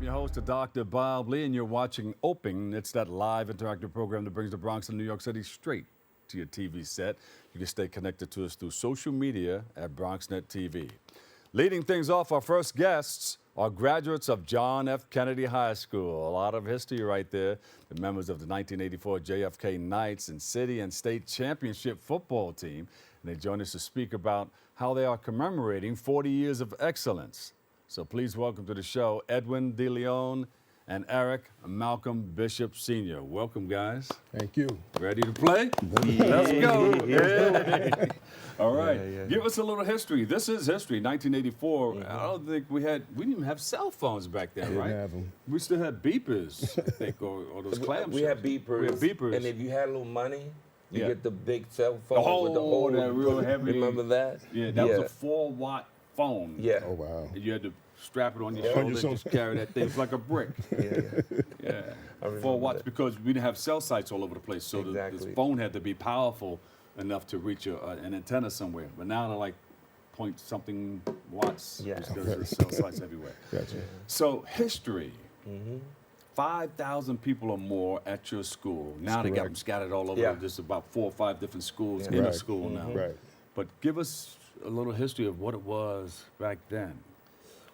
your host, Dr. Bob Lee, and you're watching Open. It's that live interactive program that brings the Bronx and New York City straight to your TV set. You can stay connected to us through social media at BronxNet TV. Leading things off, our first guests are graduates of John F. Kennedy High School. A lot of history right there. The members of the 1984 JFK Knights and City and State Championship football team. And they join us to speak about how they are commemorating 40 years of excellence. So please welcome to the show Edwin Deleon and Erik Malcolm Bishop Sr. Welcome, guys. Thank you. Ready to play? Let's go. Yeah. All right. Give us a little history. This is history. 1984. I don't think we didn't even have cell phones back then, right? Didn't have them. We still had beepers, I think, or those clam We had beepers. We had beepers. And if you had a little money, you get the big cell phone with that the hole. real heavy. Remember that? Yeah, that was a 4-watt phone. Yeah. Oh, wow. And you had to strap it on your shoulder and just carry that thing. It's like a brick. Yeah. 4 watts because we didn't have cell sites all over the place. So this phone had to be powerful enough to reach an antenna somewhere. But now they're like point something watts because there's cell sites everywhere. Gotcha. So history. 5,000 people or more at your school. Now they got them scattered all over. There's about 4 or 5 different schools in a school now. Right. But give us a little history of what it was back then.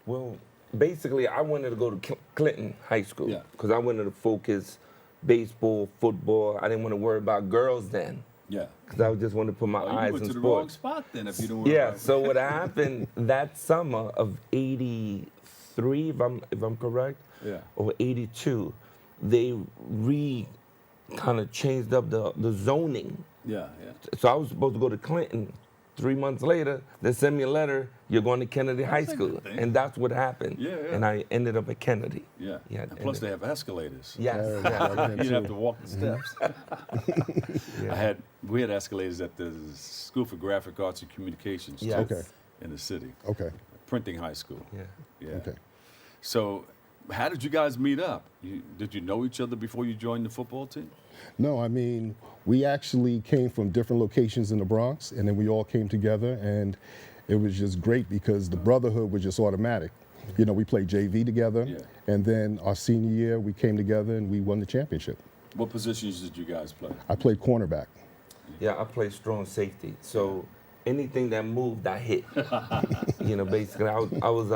Well, basically, I wanted to go to Clinton High School because I wanted to focus baseball, football. I didn't want to worry about girls then. Yeah. Because I just wanted to put my eyes in sports. You went to the wrong spot then if you don't worry about it. So what happened that summer of 83, if I'm correct, or 82, they kind of changed up the zoning. Yeah. So I was supposed to go to Clinton. 3 months later, they sent me a letter, you're going to Kennedy High School. And that's what happened. And I ended up at Kennedy. And plus they have escalators. Yes. You didn't have to walk the steps. We had escalators at the School for Graphic Arts and Communications in the city. Okay. Printing High School. Yeah. Okay. So how did you guys meet up? Did you know each other before you joined the football team? No, I mean, we actually came from different locations in the Bronx, and then we all came together, and it was just great because the brotherhood was just automatic. You know, we played JV together, and then our senior year, we came together and we won the championship. What positions did you guys play? I played cornerback. Yeah, I played strong safety. So anything that moved, I hit. You know, basically, I was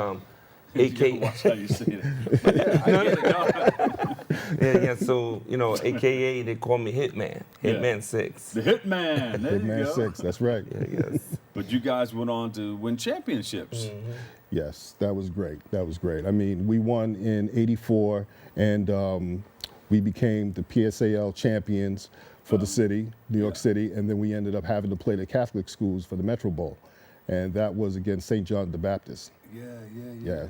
AKA. Watch how you say that. So, you know, AKA, they call me Hitman. Hitman 6. The Hitman. There Hitman you go. 6, that's right. But you guys went on to win championships. Yes, that was great. That was great. I mean, we won in '84, and we became the PSAL champions for the city, New York City, and then we ended up having to play the Catholic schools for the Metro Bowl. And that was against St. John the Baptist. Yeah.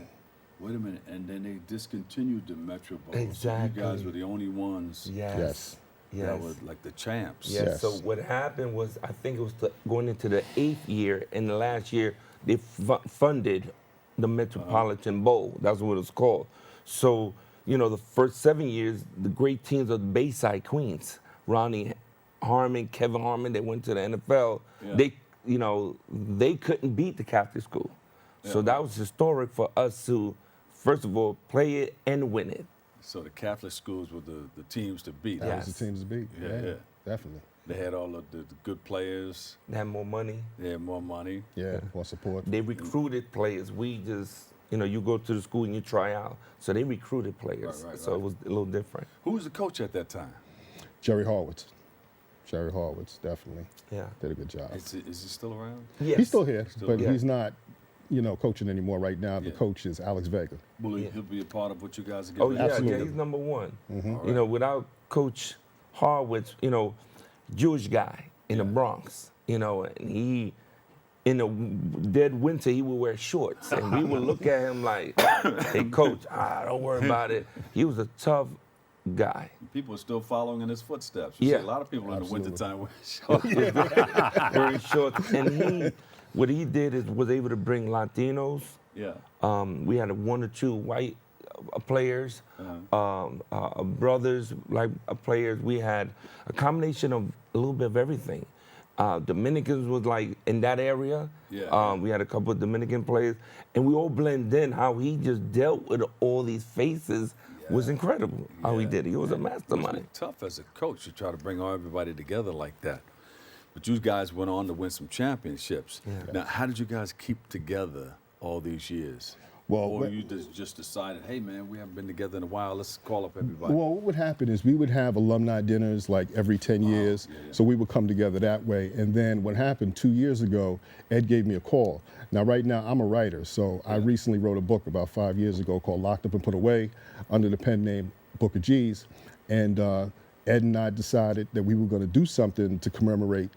Wait a minute, and then they discontinued the Metro Bowl. Exactly. So you guys were the only ones that were like the champs. Yes. So what happened was, I think it was going into the 8th year, and the last year, they funded the Metropolitan Bowl. That's what it's called. So, you know, the first 7 years, the great teams of the Bayside Queens, Ronnie Harmon, Kevin Harmon, they went to the NFL. They couldn't beat the Catholic school. So that was historic for us to, first of all, play it and win it. So the Catholic schools were the teams to beat. That was the teams to beat. Yeah, definitely. They had all of the good players. They had more money. Yeah, more support. They recruited players. We just, you go to the school and you try out. So they recruited players. So it was a little different. Who was the coach at that time? Jerry Horwitz. Jerry Horwitz, definitely. Yeah. Did a good job. Is he still around? Yes. He's still here, but he's not, coaching anymore right now. The coach is Alex Vega. Will he'll be a part of what you guys are getting? Oh, yeah, absolutely. He's number one. Without Coach Horwitz, Jewish guy in the Bronx, and he, in a dead winter, he would wear shorts. And we would look at him like, hey, Coach, don't worry about it. He was a tough guy. People are still following in his footsteps. You see a lot of people in the wintertime wear shorts. Wearing shorts. And what he did is was able to bring Latinos. We had 1 or 2 white players, brothers, players. We had a combination of a little bit of everything. Dominicans was like in that area. Yeah. We had a couple of Dominican players, and we all blend in. How he just dealt with all these faces was incredible. How he did it. He was a mastermind. It's tough as a coach to try to bring all everybody together like that. But you guys went on to win some championships. Yeah. Now, how did you guys keep together all these years? Well, or you just decided, hey, man, we haven't been together in a while. Let's call up everybody. Well, what would happen is we would have alumni dinners like every 10 years. So we would come together that way. And then what happened 2 years ago, Ed gave me a call. Now, right now, I'm a writer. So I recently wrote a book about 5 years ago called Locked Up and Put Away under the pen name Book of G's. And Ed and I decided that we were going to do something to commemorate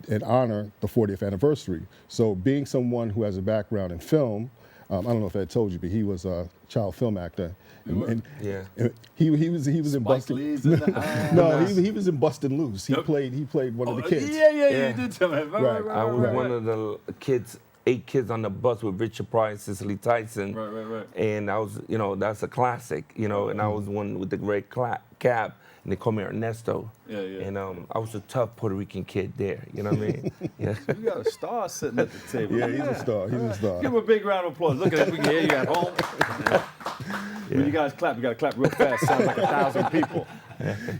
and honor the 40th anniversary. So being someone who has a background in film, I don't know if Ed told you, but he was a child film actor. And he was in Bustin'. No, he was in Bustin' Loose. He played one of the kids. Yeah, you did tell me. Right. I was one of the kids, 8 kids on the bus with Richard Pryor and Cicely Tyson. Right. And I was, that's a classic, and I was one with the red cap. And they called me Ernesto. Yeah. And I was a tough Puerto Rican kid there. You know what I mean? Yeah. You got a star sitting at the table. Yeah, he's a star. He's a star. Give him a big round of applause. Look at it. We can hear you at home. When you guys clap, you got to clap real fast. Sounds like 1,000 people.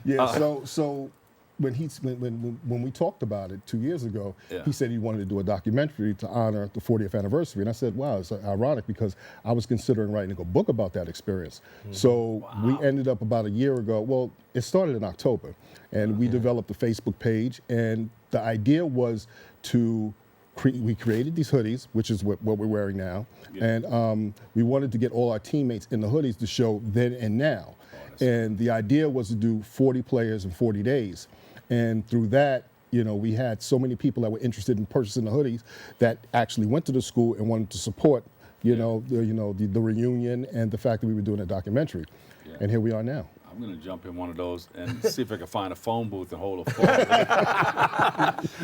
Yeah. So when we talked about it 2 years ago, he said he wanted to do a documentary to honor the 40th anniversary. And I said, wow, it's ironic because I was considering writing a book about that experience. So we ended up about a year ago. Well, it started in October, and we developed a Facebook page. And the idea was to we created these hoodies, which is what we're wearing now. And we wanted to get all our teammates in the hoodies to show then and now. And the idea was to do 40 players in 40 days. And through that, we had so many people that were interested in purchasing the hoodies that actually went to the school and wanted to support, the reunion and the fact that we were doing a documentary. Yeah. And here we are now. I'm going to jump in one of those and see if I can find a phone booth and hold a phone.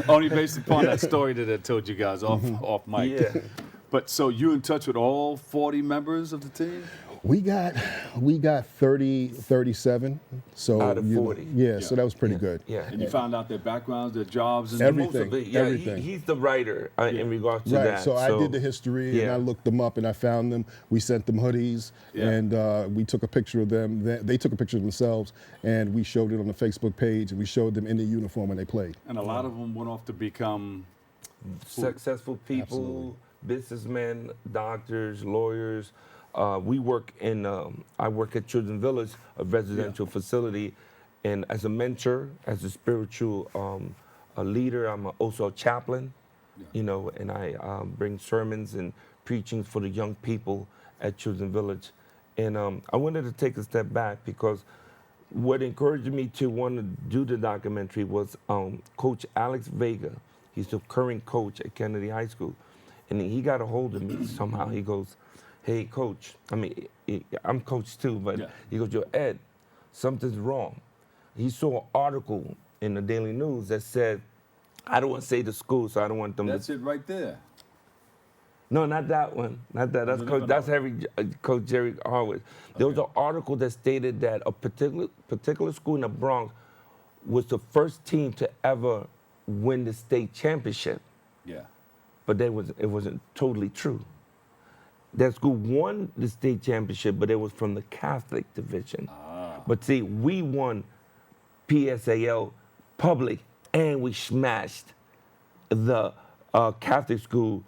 Only based upon that story that I told you guys off mic. Yeah. But so you in touch with all 40 members of the team? We got 37. So out of 40. So that was pretty good. Yeah. And you found out their backgrounds, their jobs, and everything. Everything. He's the writer in regards to that. So I did the history and I looked them up and I found them. We sent them hoodies and we took a picture of them. They took a picture of themselves and we showed it on the Facebook page and we showed them in the uniform when they played. And a lot of them went off to become successful people, businessmen, doctors, lawyers. We work I work at Children's Village, a residential facility, and as a mentor, as a spiritual a leader, I'm also a chaplain, and I bring sermons and preachings for the young people at Children's Village. And I wanted to take a step back because what encouraged me to want to do the documentary was Coach Alex Vega. He's the current coach at Kennedy High School. And he got a hold of me somehow. He goes, hey, Coach, I'm coach too, but he goes, yo, Ed, something's wrong. He saw an article in the Daily News that said, I don't want to say the school, so I don't want them That's it right there. No, not that one. Not that. That's Coach Jerry Harwood. There was an article that stated that a particular school in the Bronx was the first team to ever win the state championship. Yeah. But it wasn't totally true. That school won the state championship, but it was from the Catholic division. But see, we won PSAL public, and we smashed the Catholic school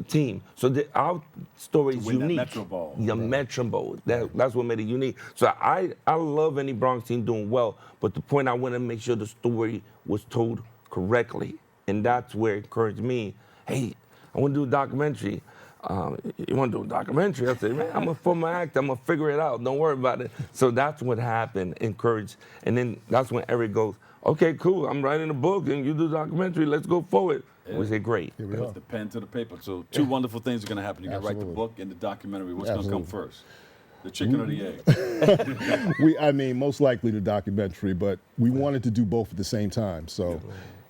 team. So our story is unique. Metro Bowl. The Metro Bowl. That's what made it unique. So I love any Bronx team doing well, but the point I want to make sure the story was told correctly. And that's where it encouraged me, hey, I want to do a documentary. You want to do a documentary? I said, man, I'm a former actor. I'm going to figure it out. Don't worry about it. So that's what happened, encouraged. And then that's when Erik goes, okay, cool. I'm writing a book and you do the documentary. Let's go forward. Yeah. We say, great. Put the pen to the paper. So two wonderful things are going to happen. You're going to write the book and the documentary. What's going to come first? The chicken or the egg? Most likely the documentary, but we wanted to do both at the same time. So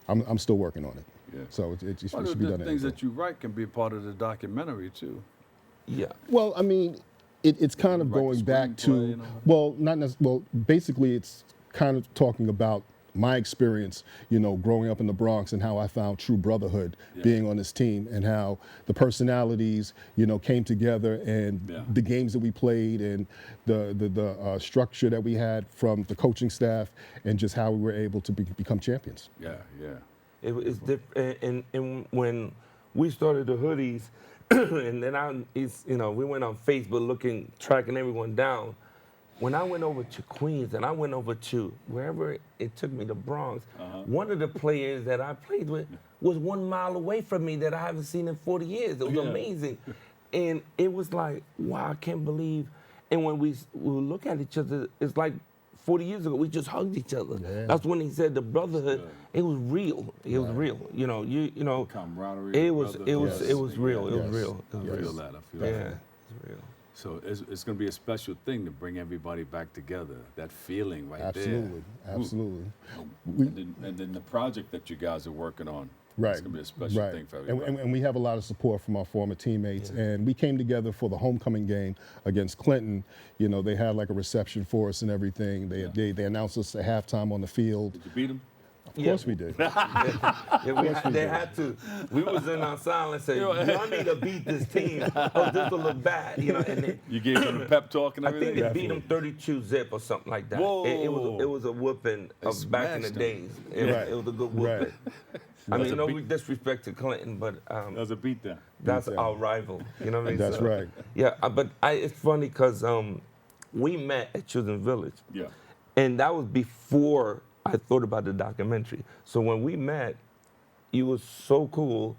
I'm still working on it. Yeah. So it should be done. The things that you write can be a part of the documentary too. Yeah. Well, it's kind of going back to basically it's kind of talking about my experience, growing up in the Bronx and how I found true brotherhood being on this team, and how the personalities, came together, and the games that we played, and the structure that we had from the coaching staff, and just how we were able to become champions. Yeah, yeah. It's different, and when we started the hoodies, and then we went on Facebook tracking everyone down. When I went over to Queens and I went over to wherever it took me, the Bronx, one of the players that I played with was 1 mile away from me that I haven't seen in 40 years. It was amazing. And it was like, wow, I can't believe. And when we look at each other, it's like 40 years ago, we just hugged each other. Yeah. That's when he said the brotherhood, it was real. It was real. Camaraderie. It was real. It was real. It was real. I feel that. Yeah, it's real. So it's going to be a special thing to bring everybody back together. That feeling right there. Absolutely. And then the project that you guys are working on. Right. It's going to be a special thing for everybody. And we have a lot of support from our former teammates. Yeah. And we came together for the homecoming game against Clinton. They had like a reception for us and everything. They announced us at halftime on the field. Did you beat them? Of course we did. They had to. We was in our silence saying, y'all need to beat this team, or this will look bad. And you gave them a pep talk and everything? I think they beat them 32-0 or something like that. Whoa. It was a whooping of back in the days. It was a good whooping. Right. I mean, no disrespect to Clinton, but that was a beatdown. That's our rival. You know what I mean? That's right. Yeah, but it's funny because we met at Children's Village. Yeah. And that was before I thought about the documentary. So when we met, you was so cool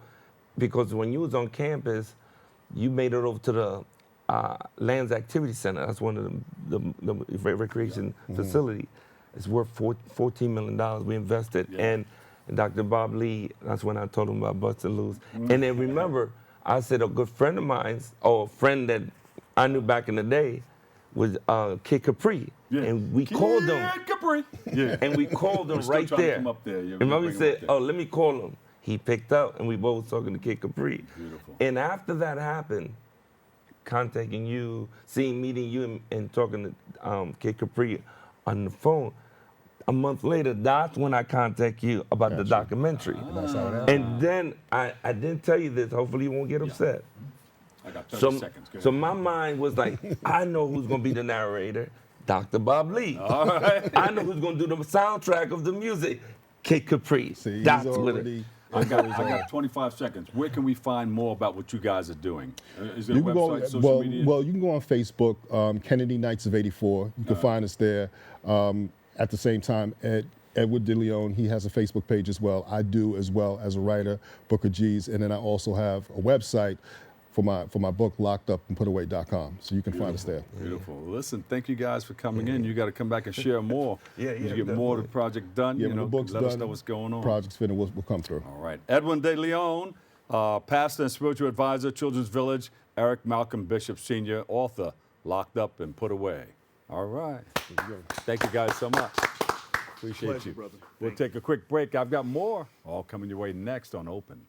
because when you was on campus, you made it over to the Lands Activity Center. That's one of the recreation facility. It's worth $14 million we invested. And Dr. Bob Lee, that's when I told him about Bust and Loose. And then remember, I said a good friend of mine's, or a friend that I knew back in the day, was Kid Capri. Yeah. And we called him. Capri. Yeah. And we called him right there. Come up there. Remember, he said, let me call him. He picked up, and we both was talking to Kid Capri. Beautiful. And after that happened, contacting you, meeting you, and talking to Kid Capri on the phone, a month later, that's when I contact you about the documentary. That's how it happened. And then I didn't tell you this. Hopefully you won't get upset. I got 30 seconds. So my mind was like, I know who's going to be the narrator, Dr. Bob Lee. All right. I know who's going to do the soundtrack of the music, Kid Capri. See, that's what it is. I got 25 seconds. Where can we find more about what you guys are doing? Is there a website, social media? Well, you can go on Facebook, Kennedy Knights of 84. You can find us there. At the same time, Edwin Deleon, he has a Facebook page as well. I do as well as a writer, Booker G's, and then I also have a website for my book, lockedupandputaway.com. So you can find us there. Beautiful. Listen, thank you guys for coming in. You got to come back and share more. You get more of the project done. Yeah, when the book's let done, us know what's going on. Project's finished, we'll come through. All right. Edwin Deleon, pastor and spiritual advisor, Children's Village. Erik Malcolm Bishop Sr, author, Locked Up and Put Away. All right. Thank you guys so much. Appreciate you. Brother. We'll take a quick break. I've got more all coming your way next on Open.